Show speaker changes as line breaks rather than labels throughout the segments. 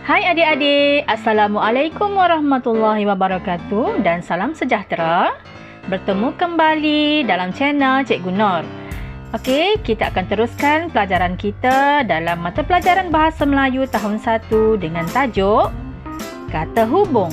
Hai adik-adik, Assalamualaikum warahmatullahi wabarakatuh dan salam sejahtera. Bertemu kembali dalam channel Cikgu Nur. Okey, kita akan teruskan pelajaran kita dalam mata pelajaran Bahasa Melayu tahun 1 dengan tajuk Kata Hubung.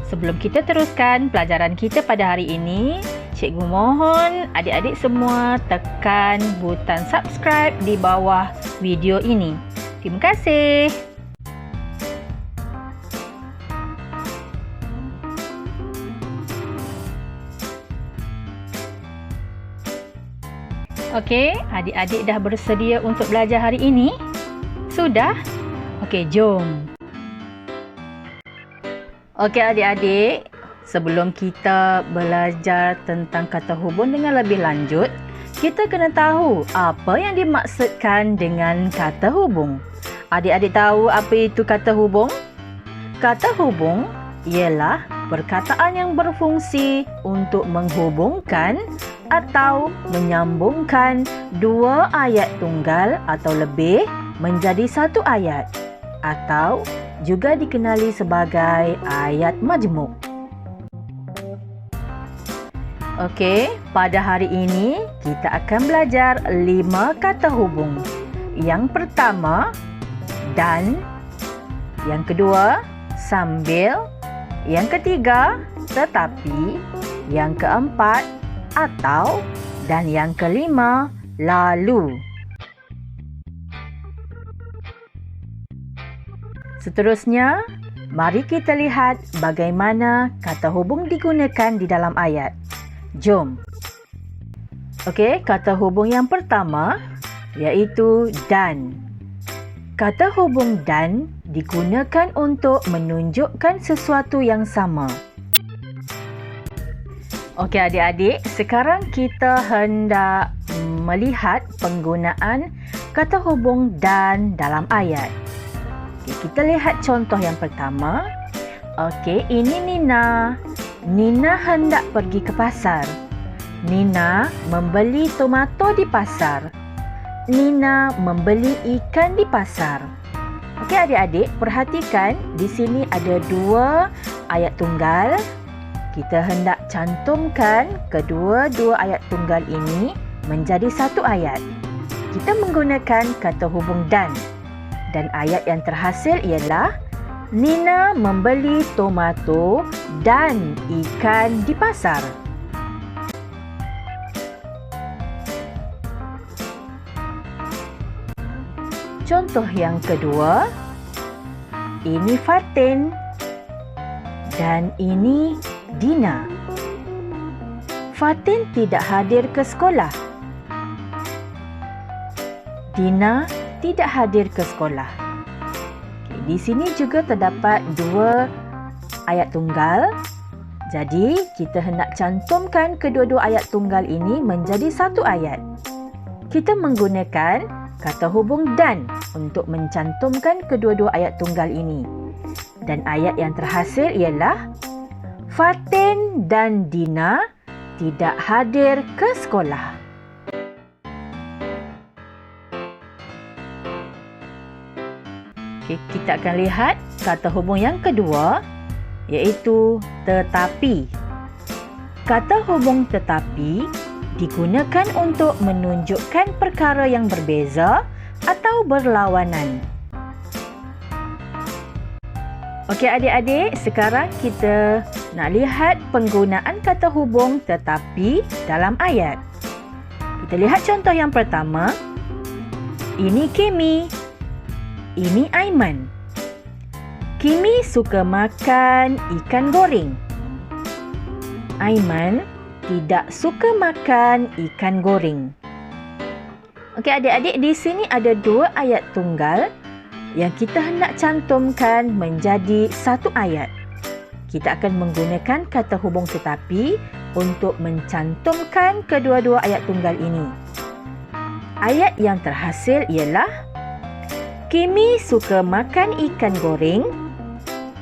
Sebelum kita teruskan pelajaran kita pada hari ini, Cikgu mohon adik-adik semua tekan butang subscribe di bawah video ini. Terima kasih. Okey, adik-adik dah bersedia untuk belajar hari ini? Sudah? Okey, jom. Okey adik-adik, sebelum kita belajar tentang kata hubung dengan lebih lanjut, kita kena tahu apa yang dimaksudkan dengan kata hubung. Adik-adik tahu apa itu kata hubung? Kata hubung ialah perkataan yang berfungsi untuk menghubungkan atau menyambungkan dua ayat tunggal atau lebih menjadi satu ayat, atau juga dikenali sebagai ayat majmuk. Okey, pada hari ini kita akan belajar 5 kata hubung. Yang pertama, dan. Yang kedua, sambil. Yang ketiga, tetapi. Yang keempat, atau. Dan yang kelima, lalu. Seterusnya, mari kita lihat bagaimana kata hubung digunakan di dalam ayat. Jom. Okey, kata hubung yang pertama iaitu dan. Kata hubung dan digunakan untuk menunjukkan sesuatu yang sama. Okey adik-adik, sekarang kita hendak melihat penggunaan kata hubung dan dalam ayat. Okay, kita lihat contoh yang pertama. Okey, ini Nina. Nina hendak pergi ke pasar. Nina membeli tomato di pasar. Nina membeli ikan di pasar. Okey adik-adik, perhatikan di sini ada 2 ayat tunggal. Kita hendak cantumkan kedua-dua ayat tunggal ini menjadi satu ayat. Kita menggunakan kata hubung dan. Dan ayat yang terhasil ialah Nina membeli tomato dan ikan di pasar. Contoh yang kedua, ini Fatin dan ini Dina. Fatin tidak hadir ke sekolah. Dina tidak hadir ke sekolah. Okay, di sini juga terdapat 2 ayat tunggal. Jadi, kita hendak cantumkan kedua-dua ayat tunggal ini menjadi satu ayat. Kita menggunakan kata hubung dan untuk mencantumkan kedua-dua ayat tunggal ini. Dan ayat yang terhasil ialah Fatin dan Dina tidak hadir ke sekolah. Okay, kita akan lihat kata hubung yang kedua iaitu tetapi. Kata hubung tetapi digunakan untuk menunjukkan perkara yang berbeza atau berlawanan. Okey adik-adik, sekarang kita nak lihat penggunaan kata hubung tetapi dalam ayat. Kita lihat contoh yang pertama. Ini Kimi. Ini Aiman. Kimi suka makan ikan goreng. Aiman tidak suka makan ikan goreng. Okey adik-adik, di sini ada 2 ayat tunggal yang kita hendak cantumkan menjadi satu ayat. Kita akan menggunakan kata hubung tetapi untuk mencantumkan kedua-dua ayat tunggal ini. Ayat yang terhasil ialah Kimi suka makan ikan goreng,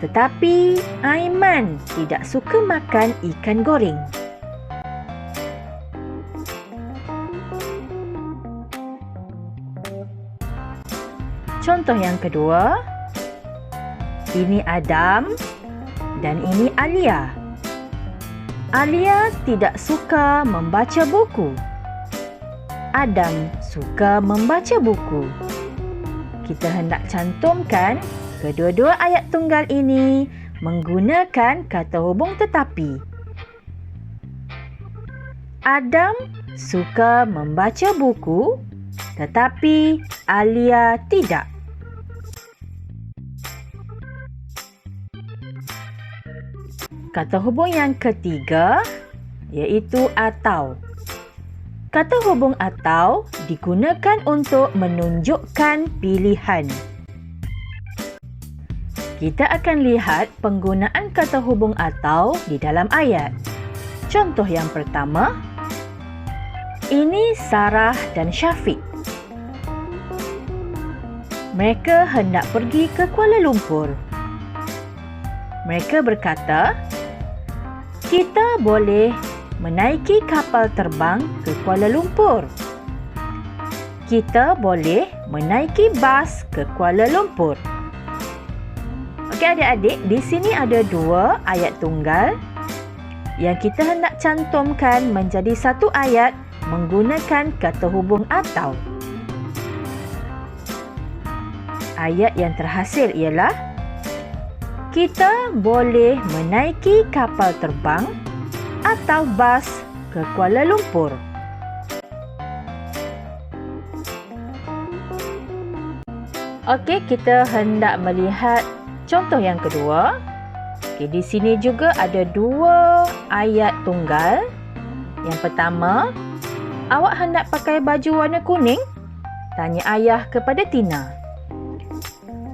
tetapi Aiman tidak suka makan ikan goreng. Contoh yang kedua, Ini Adam dan ini Alia. Alia tidak suka membaca buku. Adam suka membaca buku. Kita hendak cantumkan kedua-dua ayat tunggal ini menggunakan kata hubung tetapi. Adam suka membaca buku, tetapi Alia tidak. Kata hubung yang ketiga iaitu atau. Kata hubung atau digunakan untuk menunjukkan pilihan. Kita akan lihat penggunaan kata hubung atau di dalam ayat. Contoh yang pertama, ini Sarah dan Syafiq. Mereka hendak pergi ke Kuala Lumpur. Mereka berkata, kita boleh menaiki kapal terbang ke Kuala Lumpur. Kita boleh menaiki bas ke Kuala Lumpur. Okey adik-adik, di sini ada dua ayat tunggal yang kita hendak cantumkan menjadi satu ayat menggunakan kata hubung atau. Ayat yang terhasil ialah kita boleh menaiki kapal terbang atau bas ke Kuala Lumpur. Okey, kita hendak melihat contoh yang kedua. Okey, di sini juga ada dua ayat tunggal. Yang pertama, awak hendak pakai baju warna kuning? Tanya ayah kepada Tina.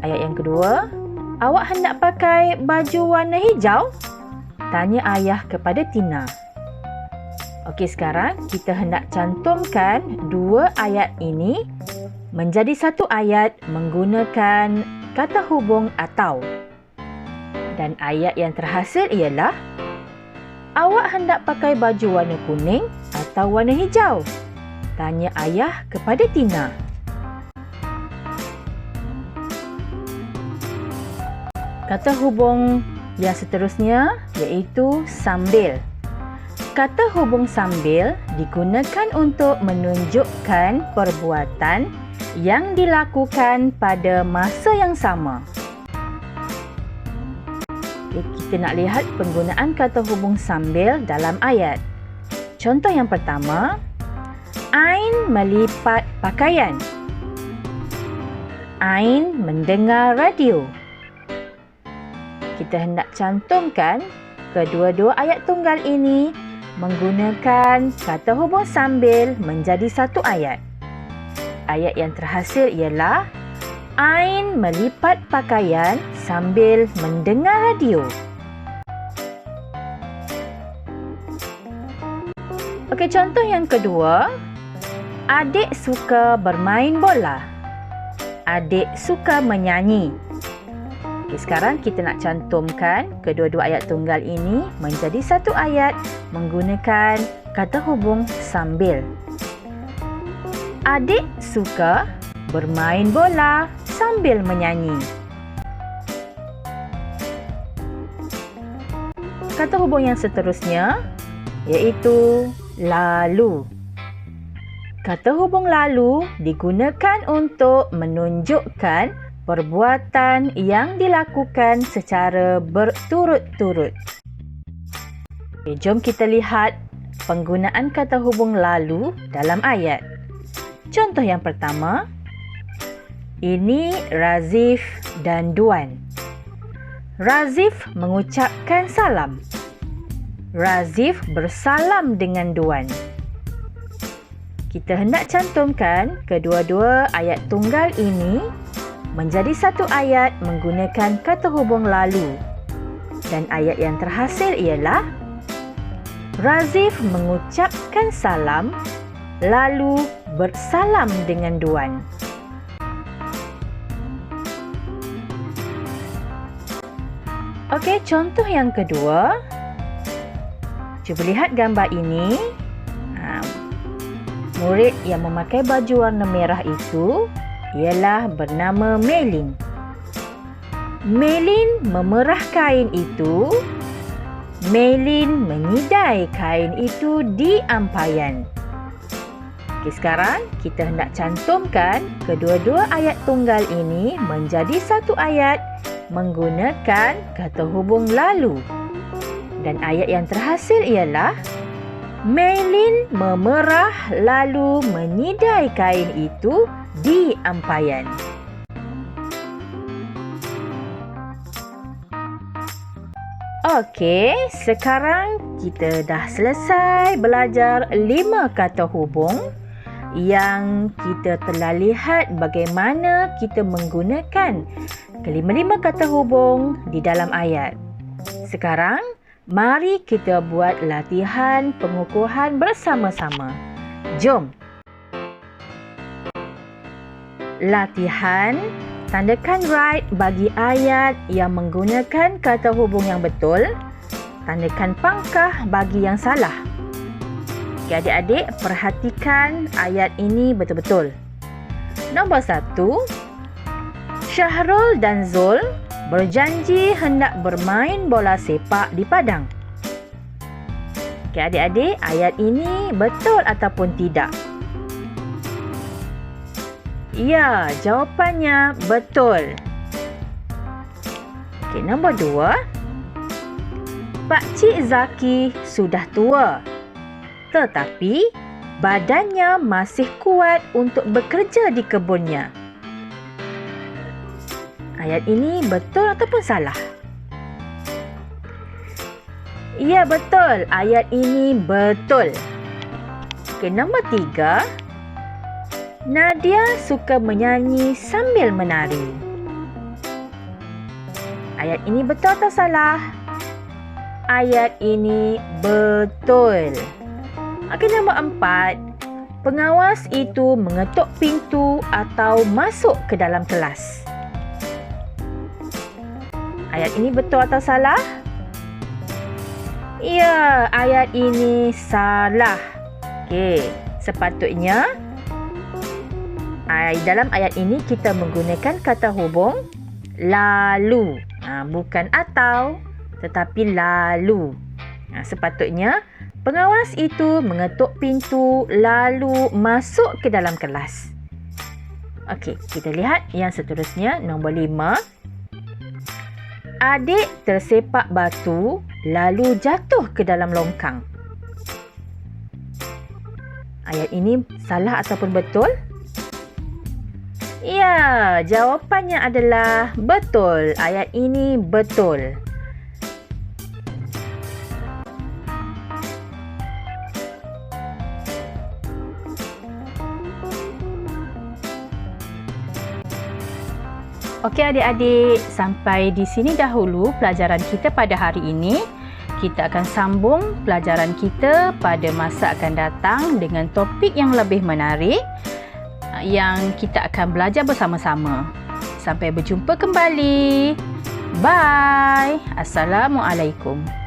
Ayat yang kedua, awak hendak pakai baju warna hijau? Tanya ayah kepada Tina. Okey, sekarang kita hendak cantumkan dua ayat ini menjadi satu ayat menggunakan kata hubung atau. Dan ayat yang terhasil ialah, awak hendak pakai baju warna kuning atau warna hijau? Tanya ayah kepada Tina. Kata hubung yang seterusnya iaitu sambil. Kata hubung sambil digunakan untuk menunjukkan perbuatan yang dilakukan pada masa yang sama. Kita nak lihat penggunaan kata hubung sambil dalam ayat. Contoh yang pertama, Ain melipat pakaian. Ain mendengar radio. Kita hendak cantumkan kedua-dua ayat tunggal ini menggunakan kata hubung sambil menjadi satu ayat. Ayat yang terhasil ialah Ain melipat pakaian sambil mendengar radio. Okey, contoh yang kedua, adik suka bermain bola. Adik suka menyanyi. Okay, sekarang kita nak cantumkan kedua-dua ayat tunggal ini menjadi satu ayat menggunakan kata hubung sambil. Adik suka bermain bola sambil menyanyi. Kata hubung yang seterusnya iaitu lalu. Kata hubung lalu digunakan untuk menunjukkan perbuatan yang dilakukan secara berturut-turut. Okay, jom kita lihat penggunaan kata hubung lalu dalam ayat. Contoh yang pertama, ini Razif dan Duan. Razif mengucapkan salam. Razif bersalam dengan Duan. Kita hendak cantumkan kedua-dua ayat tunggal ini menjadi satu ayat menggunakan kata hubung lalu. Dan ayat yang terhasil ialah Razif mengucapkan salam lalu bersalam dengan Duan. Okey, contoh yang kedua. Cuba lihat gambar ini. Murid yang memakai baju warna merah itu ialah bernama Melin. Melin memerah kain itu. Melin menyidai kain itu di ampayan. Okey, sekarang kita hendak cantumkan kedua-dua ayat tunggal ini menjadi satu ayat menggunakan kata hubung lalu. Dan ayat yang terhasil ialah Melin memerah lalu menyidai kain itu di ampayan. Okey, sekarang kita dah selesai belajar 5 kata hubung yang kita telah lihat bagaimana kita menggunakan kelima-lima kata hubung di dalam ayat. Sekarang, mari kita buat latihan pengukuhan bersama-sama. Jom. Latihan, tandakan right bagi ayat yang menggunakan kata hubung yang betul. Tandakan pangkah bagi yang salah. Okay, adik-adik, perhatikan ayat ini betul-betul. Nombor 1. Syahrul dan Zul berjanji hendak bermain bola sepak di padang. Okay, adik-adik, ayat ini betul ataupun tidak? Ya, jawapannya betul. Okay, nombor 2. Pakcik Zaki sudah tua, tetapi badannya masih kuat untuk bekerja di kebunnya. Ayat ini betul ataupun salah? Ya, betul. Ayat ini betul. Okey, nombor 3. Nadia suka menyanyi sambil menari. Ayat ini betul atau salah? Ayat ini betul. Okey, nombor 4. Pengawas itu mengetuk pintu atau masuk ke dalam kelas. Ayat ini betul atau salah? Ya, ayat ini salah. Okey, sepatutnya dalam ayat ini kita menggunakan kata hubung lalu. Bukan atau, tetapi lalu. Sepatutnya pengawas itu mengetuk pintu lalu masuk ke dalam kelas. Okey, kita lihat yang seterusnya, nombor 5. Adik tersepak batu lalu jatuh ke dalam longkang. Ayat ini salah ataupun betul? Ya, jawapannya adalah betul. Ayat ini betul. Okey adik-adik, sampai di sini dahulu pelajaran kita pada hari ini. Kita akan sambung pelajaran kita pada masa akan datang dengan topik yang lebih menarik yang kita akan belajar bersama-sama. Sampai berjumpa kembali. Bye. Assalamualaikum.